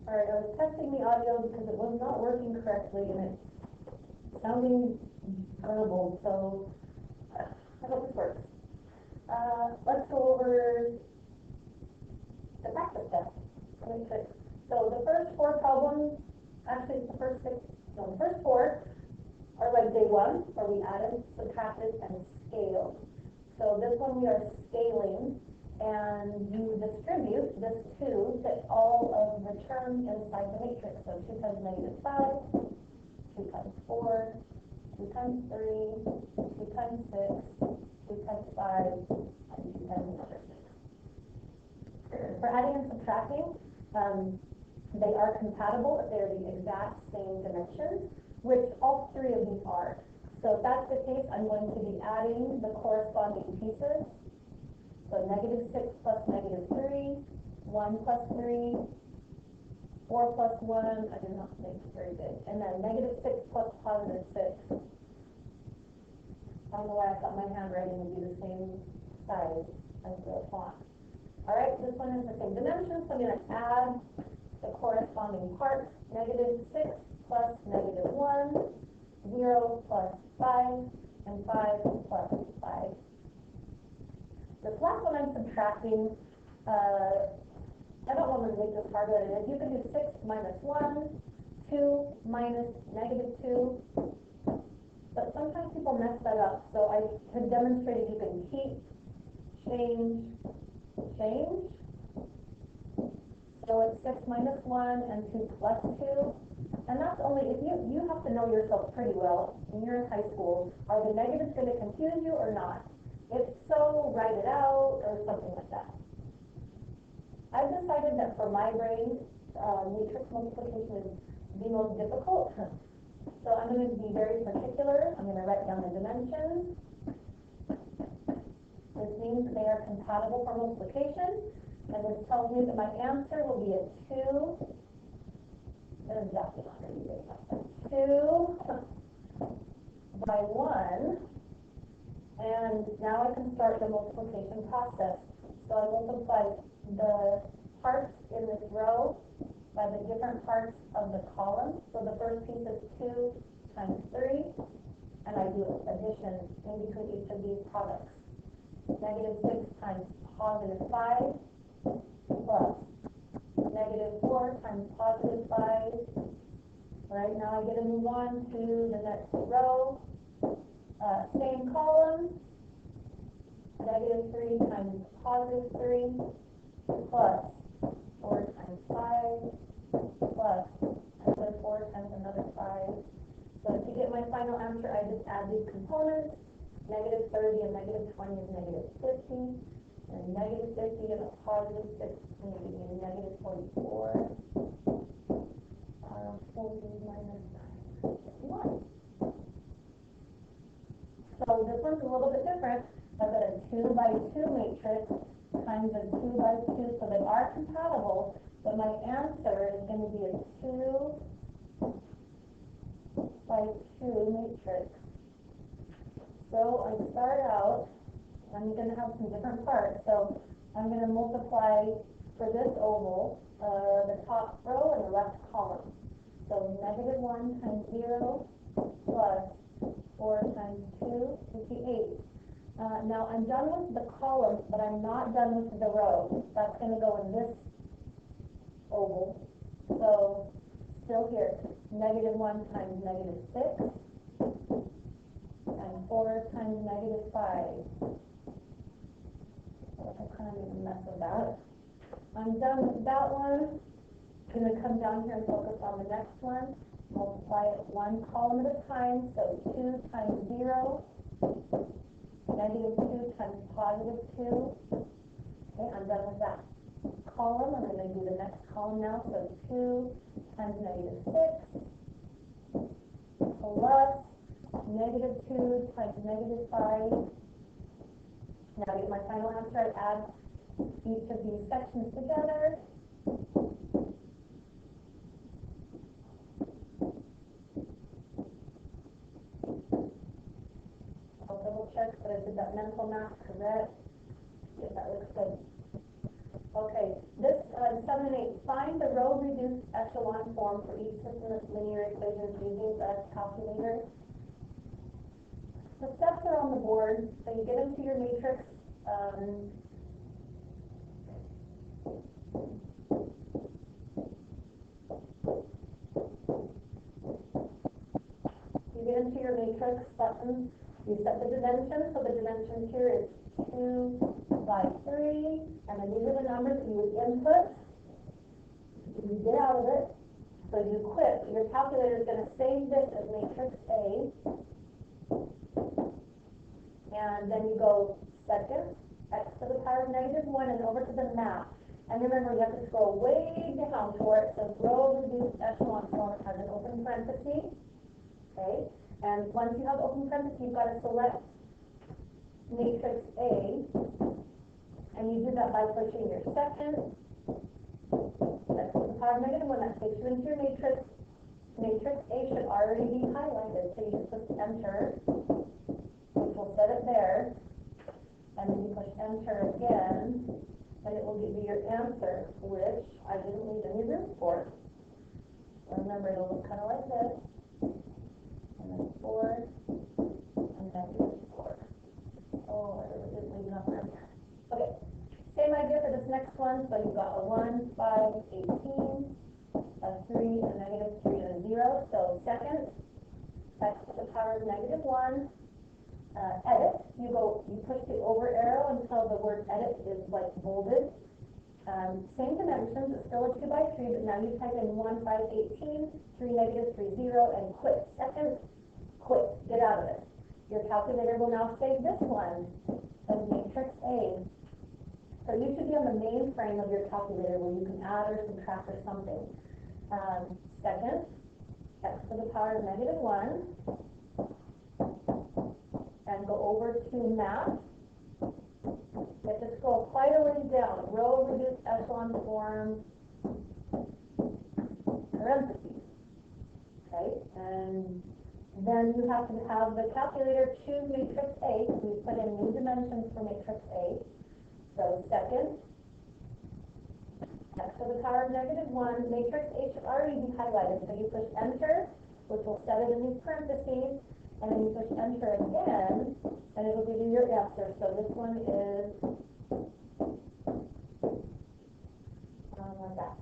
Alright, I was testing the audio because it was not working correctly and it's sounding garbled, so I hope this works. Let's go over the practice test. So the first four problems, actually the first four are like day one, where we added, subtracted, and scaled. So this one we are scaling, and you distribute this 2 to all of the terms inside the matrix. So 2 times -5, 2 times 4, 2 times 3, 2 times 6, 2 times 5, and 2 times another 6. For adding and subtracting, they are compatible if they're the exact same dimensions, which all 3 of these are. So if that's the case, I'm going to be adding the corresponding pieces. So -6 plus -3, 1 plus 3, 4 plus 1, I did not make it very big, and then -6 plus +6. I don't know why I thought my handwriting would be the same size as the font. Alright, this one is the same dimension, so I'm going to add the corresponding parts. -6 plus -1, 0 plus 5, and 5 plus 5. This last one I'm subtracting, I don't want to make this harder than it is. You can do 6 minus 1, 2 minus -2, but sometimes people mess that up, so I have demonstrated you can keep, change. So it's 6 minus 1 and 2 plus 2, and that's only if you have to know yourself pretty well when you're in high school. Are the negatives going to confuse you or not? If so, write it out or something like that. I've decided that for my brain, matrix multiplication is the most difficult. So I'm going to be very particular. I'm going to write down the dimensions. This means they are compatible for multiplication. And this tells me that my answer will be a 2. That is exactly not going to be big enough. 2 by 1. And now I can start the multiplication process. So I multiply the parts in this row by the different parts of the column. So the first piece is 2 times 3, and I do addition in between each of these products. -6 times +5 plus -4 times +5. Right, now I get to move on to the next row. Same column, -3 times +3 plus 4 times 5 plus another 4 times another 5. So to get my final answer, I just add these components. -30 and -20 is -50, and -50 and a +6 is going to give me -44. 40 minus 9, 1. So this one's a little bit different. I've got a 2 by 2 matrix times a 2 by 2, so they are compatible, but my answer is going to be a 2 by 2 matrix. So I start out, I'm going to have some different parts, so I'm going to multiply for this oval, the top row and the left column. So -1 times 0 plus 4 times 2 is the 8. Now I'm done with the column, but I'm not done with the row. That's going to go in this oval. So still here, -1 times -6 and 4 times -5. I kind of made a mess of that. I'm done with that one. I'm going to come down here and focus on the next one. Multiply it one column at a time. So 2 times 0, -2 times +2. Okay, I'm done with that column. I'm going to do the next column now. So 2 times -6 plus -2 times -5. Now to get my final answer, I add each of these sections together. I'll double check that I did that mental math correct. Yeah, that looks good. Okay, this 7 and 8, find the row reduced echelon form for each system of linear equations using the calculator. The steps are on the board, so you get into your matrix. You get into your matrix button, you set the dimension, so the dimension here is 2 by 3, and then these are the numbers you would input. You get out of it, so you quit. Your calculator is going to save this as matrix A, and then you go second, x to the power of -1, and over to the map. And remember, you have to scroll way down to where it says row reduced echelon form. It has an open parenthesis. Okay, and once you have open parentheses, you've got to select matrix A, and you do that by pushing your second, that's the power of -1, that takes you into your matrix. Matrix A should already be highlighted, so you just push enter, which will set it there, and then you push enter again, and it will give you your answer, which I didn't need any room for. Remember, it'll look kind of like this. And then 4, and then 4. Oh, I really didn't leave enough room here. Okay, same idea for this next one. So you've got a 1, 5, 18, a 3, a -3, and a 0. So second, x to the power of -1. Edit. You push the over arrow until the word edit is like bolded. Same dimensions, it's still a 2 by 3, but now you type in 1, 5, 18, 3, -3, 0, and quit. Second, quit. Get out of it. Your calculator will now save this one as matrix A. So you should be on the main frame of your calculator where you can add or subtract or something. Second, x to the power of -1, and go over to map. You have to scroll quite a ways down. Row reduced echelon form, parentheses. Okay, and then you have to have the calculator choose matrix A, so we put in new dimensions for matrix A. So second, x to the power of -1, matrix A should already be highlighted, so you push enter, which will set it in new parentheses, and then you push enter again, and it will give you your answer. So this one is like that.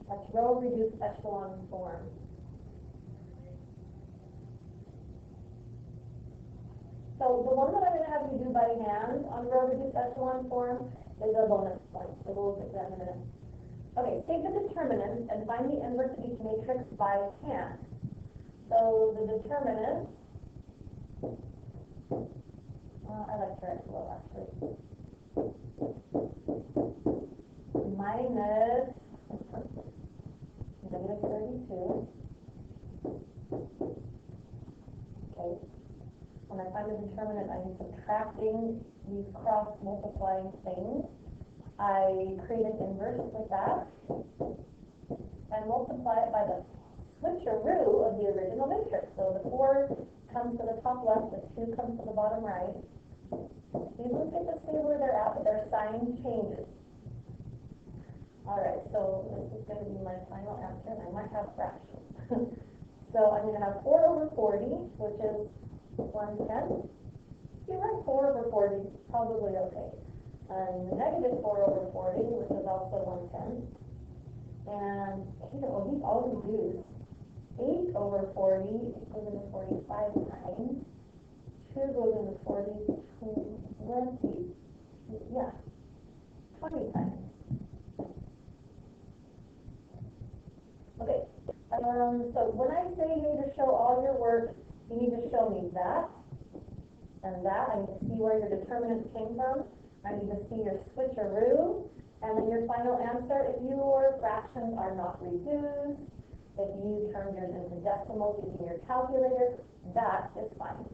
That's row reduced echelon form. So the one that I'm going to have you do by hand on row reduced echelon form is a bonus point. So we'll get that in a minute. Okay, take the determinant and find the inverse of each matrix by hand. So the determinant, I like to write below actually, minus -32. Okay. When I find the determinant, I'm subtracting these cross-multiplying things. I create an inverse with that and multiply it by the switcheroo of the original matrix. So the 4 comes to the top left, the 2 comes to the bottom right. These ones get to stay where they're at, but their sign changes. Alright, so this is going to be my final answer, and I might have fractions. So I'm going to have 4 over 40, which is 1/10. If you write 4 over 40, probably okay. -4 over 40, which is also 1/10. And these all reduce. 8 over 40 goes into 45 times. 2 goes into 40, 20, yeah, 20 times. Okay, so when I say you need to show all your work, you need to show me that and that. I need to see where your determinants came from. I need to see your switcheroo, and then your final answer. If your fractions are not reduced, if you turn yours into decimals using your calculator, that is fine.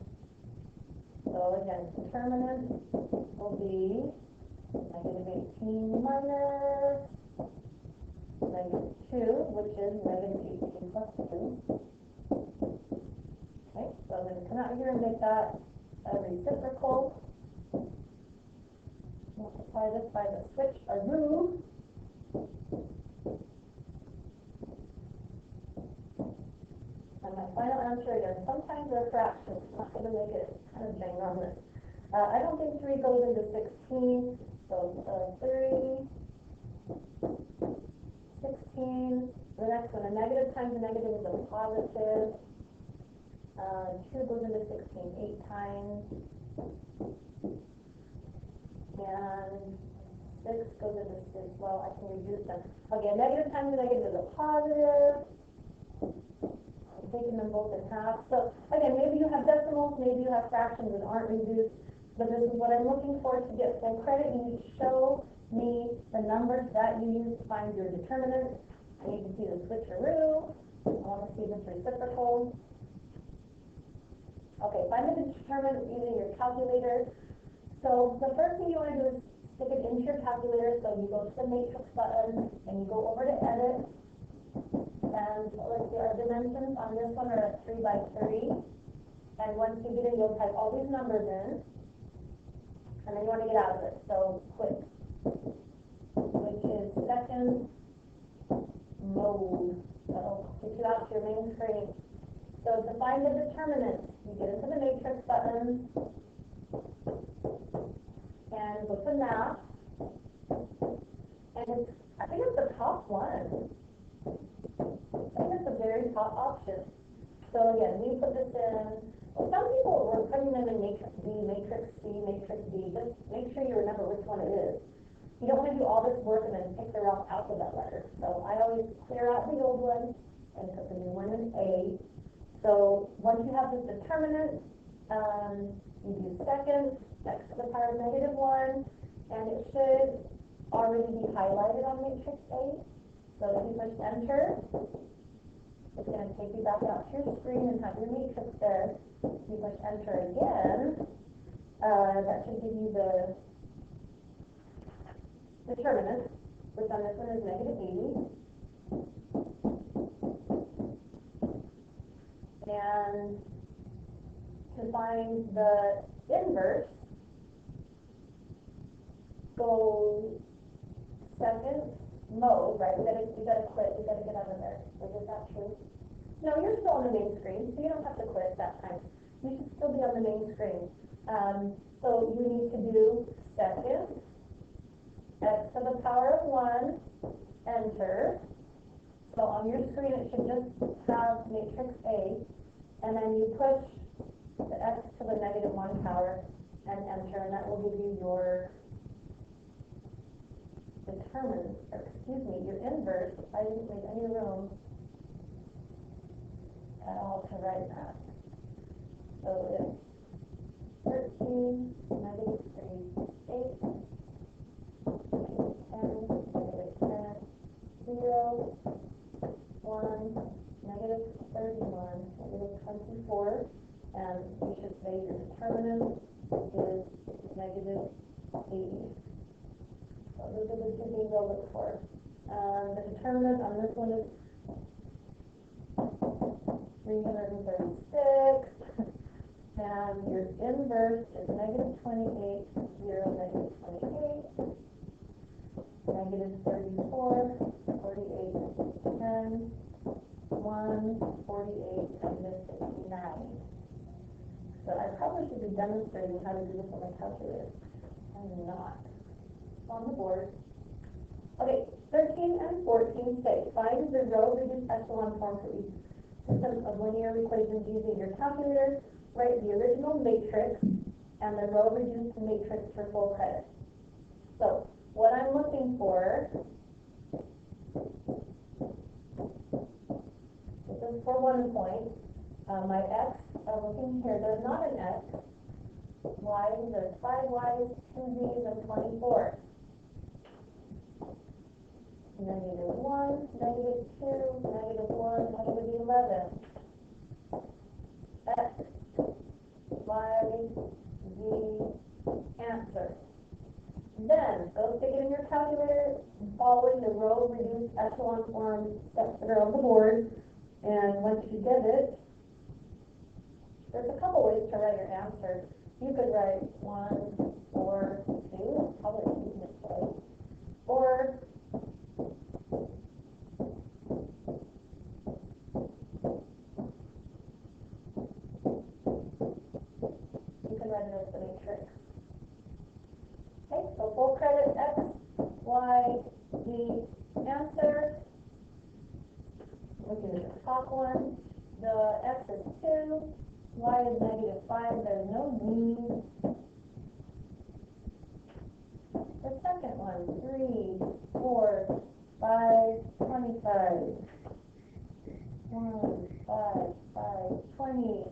So again, determinant will be -18 minus -2, which is -18 plus 2. Okay, so I'm going to come out here and make that a reciprocal. multiply this by the switcheroo. And my final answer, again, sometimes they're fractions. I'm not going to make it kind of bang on this. I don't think 3 goes into 16, so 3, 16. The next one, a negative times a negative is a positive. 2 goes into 16 8 times. And 6 goes into 6. Well, I can reduce them. Okay, a negative times a negative is a positive. I'm taking them both in half. So, again, maybe you have decimals, maybe you have fractions that aren't reduced. But this is what I'm looking for to get full credit. You need to show me the numbers that you use to find your determinant. I need to see the switcheroo. I want to see this reciprocal. Okay, find the determinant using your calculator. So the first thing you want to do is stick it into your calculator. So you go to the matrix button and you go over to edit. And let's see, our dimensions on this one are at 3 by 3. And once you get in, you'll type all these numbers in. And then you want to get out of it. So quit, which is second mode. That'll get you out to your main screen. So to find the determinant, you get into the matrix button and go to math. And it's, I think it's the top one. I think it's the very top option. So again, we put this in. Some people were putting them in matrix B, matrix C, matrix D. Just make sure you remember which one it is. You don't want to do all this work and then pick the wrong alphabet letter. So I always clear out the old one and put the new one in A. So once you have this determinant, you do second, next to the power of -1, and it should already be highlighted on matrix A. So if you push enter, it's going to take you back out to your screen and have your matrix there. You push enter again, that should give you the determinant, which on this one is -80. And to find the inverse, go second mode, right? You gotta quit, you gotta get out of there. Is that true? No, you're still on the main screen, so you don't have to quit that time. You should still be on the main screen. So you need to do second, x to the power of 1, enter. So on your screen it should just have matrix A, and then you push the x to the -1 power and enter, and that will give you your determinant, or excuse me, your inverse. I didn't make any room at all to write that. So it's 13, -3, 8, -10, -10, 0, 1, -31, -24, and you should say your determinant is -80. So those are the two things I'll look for. The determinant on this one is 336, and your inverse is -28, 0, -28, -34, 48, 10, 1, 48, -69. So I probably should be demonstrating how to do this on my calculator. I'm not. On the board. Okay, 13 and 14 say, find the row reduced echelon form for each system of linear equations using your calculator. Write the original matrix and the row reduced matrix for full credit. So what I'm looking for, this is for 1 point. My x, looking here, there's not an x. Y, there's 5 y's, 2 z's, and 24. -1, -2, -1, -11. X, Y, Z, answer. Then, go stick it in your calculator, following the row reduced echelon form steps that are on the board. And once you get it, there's a couple ways to write your answer. You could write 1, 4, 2, probably keeping it right. Or you can write it as the matrix. Okay, so full credit X, Y, Z, answer. Look at the top one. The X is 2, Y is -5, there's no Z. The second one, 3, 4, 5, 25. 1, 5, 5, 20.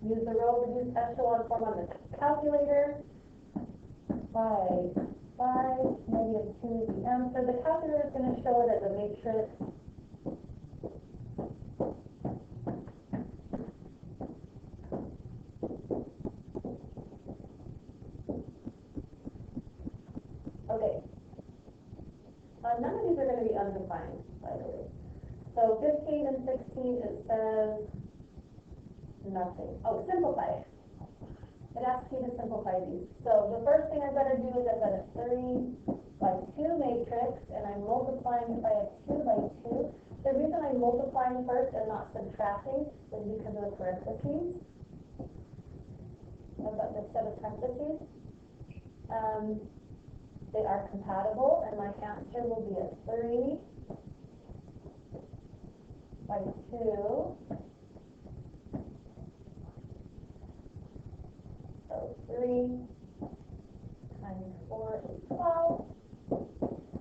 Use the row reduced echelon form on the calculator. 5, 5, -2 is the answer. The calculator is going to show it as a matrix. Okay. None of these are going to be undefined, by the way. So 15 and 16, it says nothing. Oh, simplify it. It asks you to simplify these. So the first thing I've got to do is I've got a 3 by 2 matrix, and I'm multiplying it by a 2 by 2. The reason I'm multiplying first and not subtracting is because of the parentheses. I've got this set of parentheses. They are compatible, and my answer will be a 3 by 2. So 3 times 4 is 12,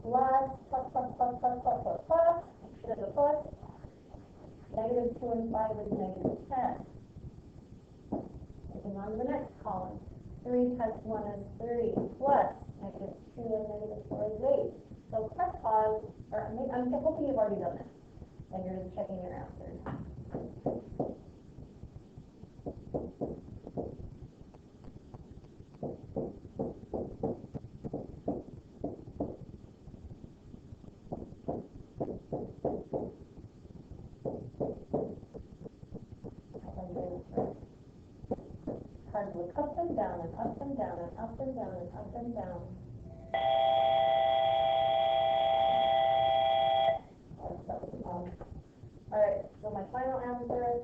plus, there's a plus, -2 and 5 is -10. Moving on to the next column. 3 times 1 is 3, plus -2 and -4 is 8. So press pause, or I'm hoping you've already done this, and you're just checking your answers. Cards look up and down and up and down and up and down and up and down. Alright, so my final answer.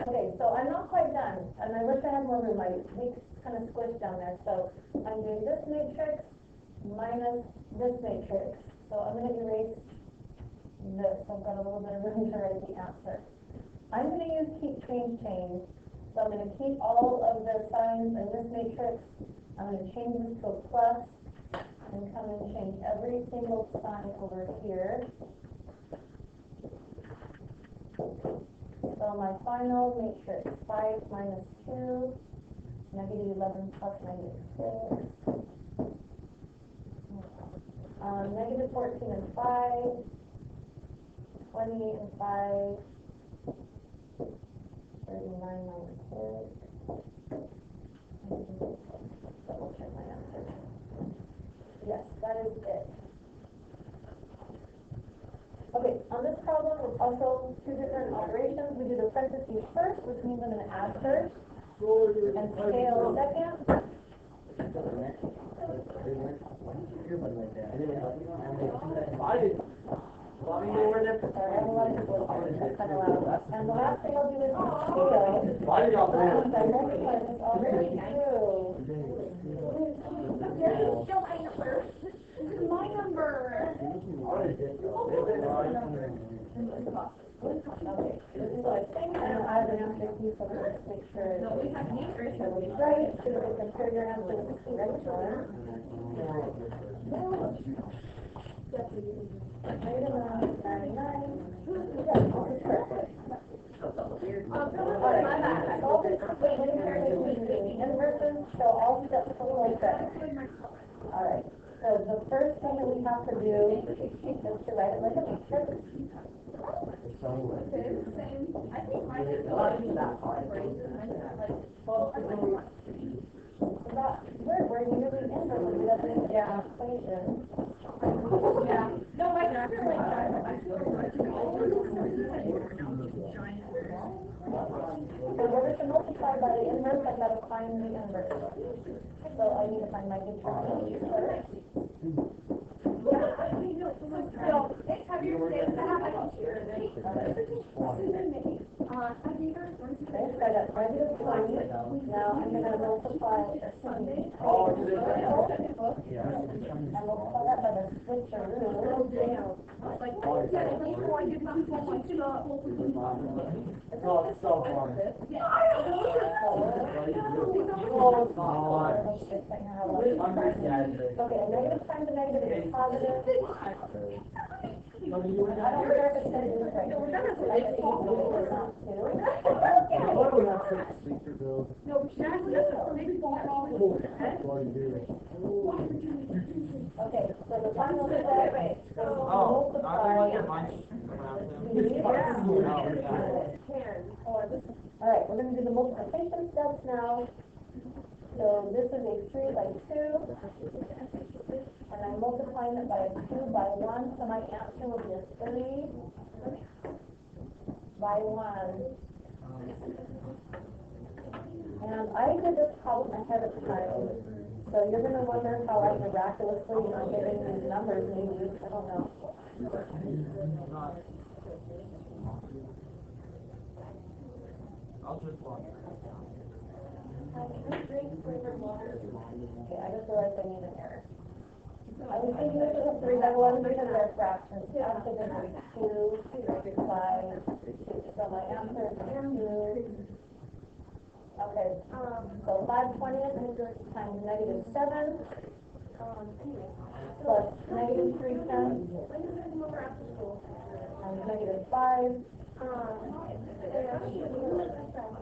Okay, so I'm not quite done, and I wish I had more room. My week's kind of squished down there. So I'm doing this matrix minus this matrix. So I'm going to erase this. I've got a little bit of room to write the answer. I'm going to use keep change change. So I'm going to keep all of the signs in this matrix. I'm going to change this to a plus and come and change every single sign over here. So my final matrix, 5 minus 2, -11 plus -6. -14 and 5, 20 and 5, 39 minus 6. Double check my answer. Yes, that is it. Okay, on this problem, it's also two different operations. We do the parentheses first, which means I'm going to add first, and scale second. Sorry, I have a lot of people listening. That's kind of loud. And the last thing I'll do is scale. Since I multiply this all the way through. Still my number. This is my number. Okay, this is what I think, and I'll add an answer key so that let's make sure it's right, so you can compare your answer with the correct one. Item 99. Yes, it's correct. Alright, solve this equation using inverses, show all steps below credit. Alright, so the first thing that we have to do is to write it like a matrix. Same. I think mine is that part. Well, is that weird, where you really inverse it doesn't get an equation. yeah. No, I feel like that. I feel like In order to multiply by the inverse, I gotta find the inverse. So I need to find my determinant first. So, have you ever that? I can share it. Okay, so I got negative 20. Now I'm gonna multiply Sunday. And multiply that by the switcheroo. It's so fun. Okay, a negative times a negative is positive. I don't care if it's going to do right. Okay, so the final step, multiply. Alright, we're going to do the multiplication steps now. So this is a 3 by 2. And I'm multiplying it by a 2 by 1, so my answer will be a 3 by 1. And I did this problem ahead of time, so you're going to wonder how I miraculously, getting these numbers maybe, I don't know. I'll just walk. Okay, I just realized I need an error. I was thinking this was a 3 by 1 because they're fractions. After this is 2 by 2. So my answer is 2. Okay, so 5/20 times negative 7 plus negative 3/10 times negative 5.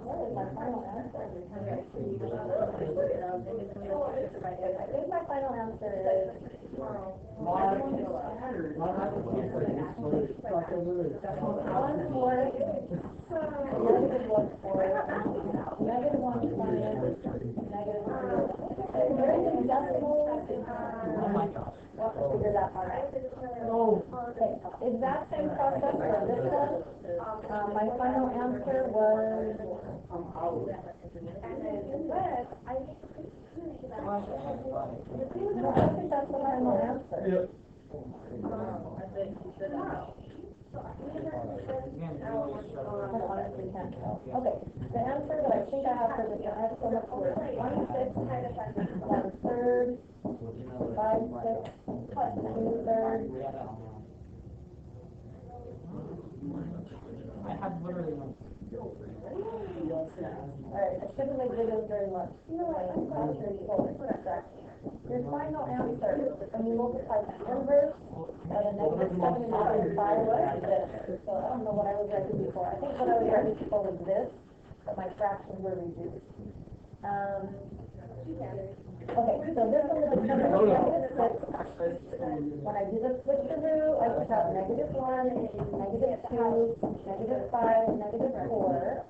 What is my final answer? I think my final answer is 1/4 negative 1/4 negative 1/20 negative 3. If there's a decimal, we'll have to figure that part out. Okay, exact same process for this one. My final answer was no, I think that's the final answer. Yep. I honestly can't tell. Okay, the answer that I think I have for this, I have so much work. 1/6, 1/3, 5/6, 2/3. I have literally no. Alright, I shouldn't have given very much. You know what, I'm glad you're full. Your final answer, when you multiply the inverse of a negative 7 is this. So I don't know what I was writing before. I think what I was writing before was this, but my fractions were reduced. Okay, so this one is negative 6. When I do the switcheroo, I took out negative 1, negative 2, negative 5, negative 4.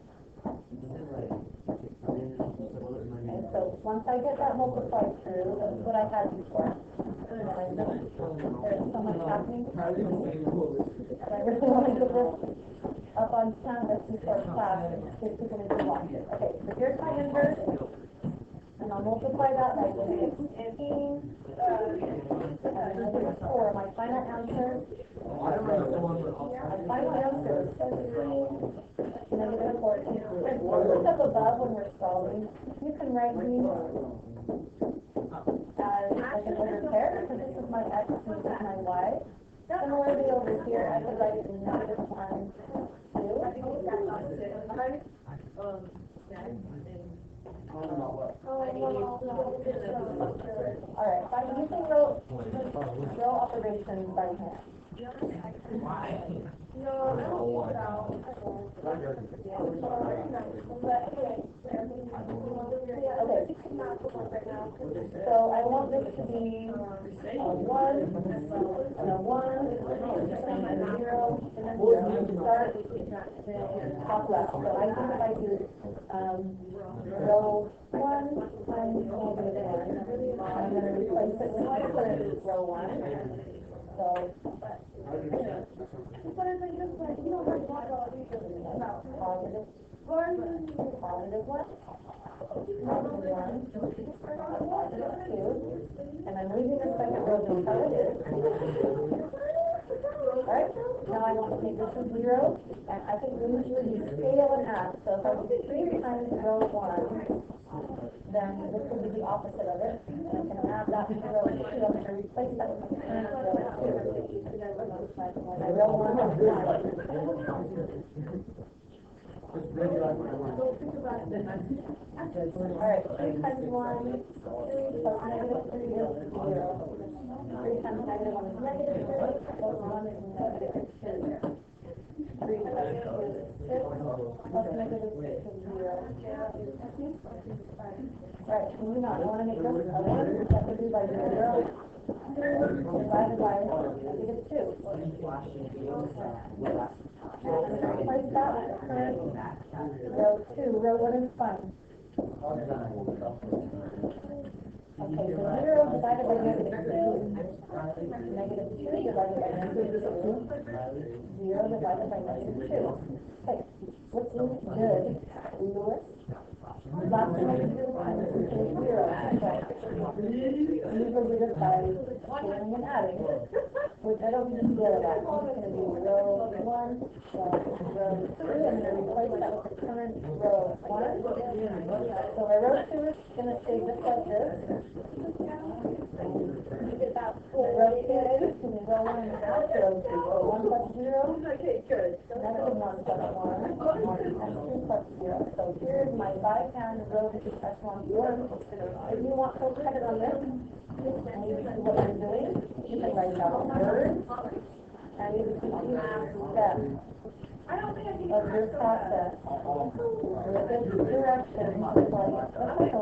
And so once I get that multiplied through, that's what I had before. There's so much happening. And I really want to get this up on canvas before class in case people need to watch it. Okay, so here's my inverse. And I'll multiply that by 15, negative 4. My final answer. My final answer is 13, negative 14. There's numbers up above when we're solving. You can write these as like an order pair, because this is my x and this is my y. Similarly over here, I could write negative 1, 2. Alright, fine, you can row operations by hand. No, I don't think so. Okay. So I want this to be a 1, and a 1, and a 0, and a 0. Start top left. So I think if I do, row 1 times -1, I'm going to replace it with row 1. So, but it's like, just like, you know, like, positive 1, positive 1. And I'm leaving the second row just how it is. Alright, now I want to make this a 0, and I think we usually use scale and add. So if I do 3 times row 1, then this will be the opposite of it. And I can add that to row 2. I'm going to replace that with my current row 2. My row 1 is 1. Alright, 3 times 1, 3 plus -3 is 0. 3 times -1 is -3, plus 1 is -2. 3 times 2 is 6, plus -6 is 0. Alright, moving on. I want to make this a 1, that would be by 0. Divided by, I think it's 2. Replace that with the current row 2. Row 1 is fine. Okay, so 0 divided by -2. -2 divided by -2. 0 divided by -2. Okay, looking good. Lewis. Last thing I can do is 0. Usually we just by scaling and adding, which I don't need to get about. I'm just going to do row 1 plus row 2, and then replace that with the current row 1. So my row 2 is going to stay just like this. Row 2 is row 1 and after row 2. So 1 plus 0. Okay, good. That's a 1 plus 1. And 2 plus 0. So here's my by-hand row echelon form. If you want full credit on this, and you see what I'm doing, you can write down words, and you can see each step of your process with this direction. It's like,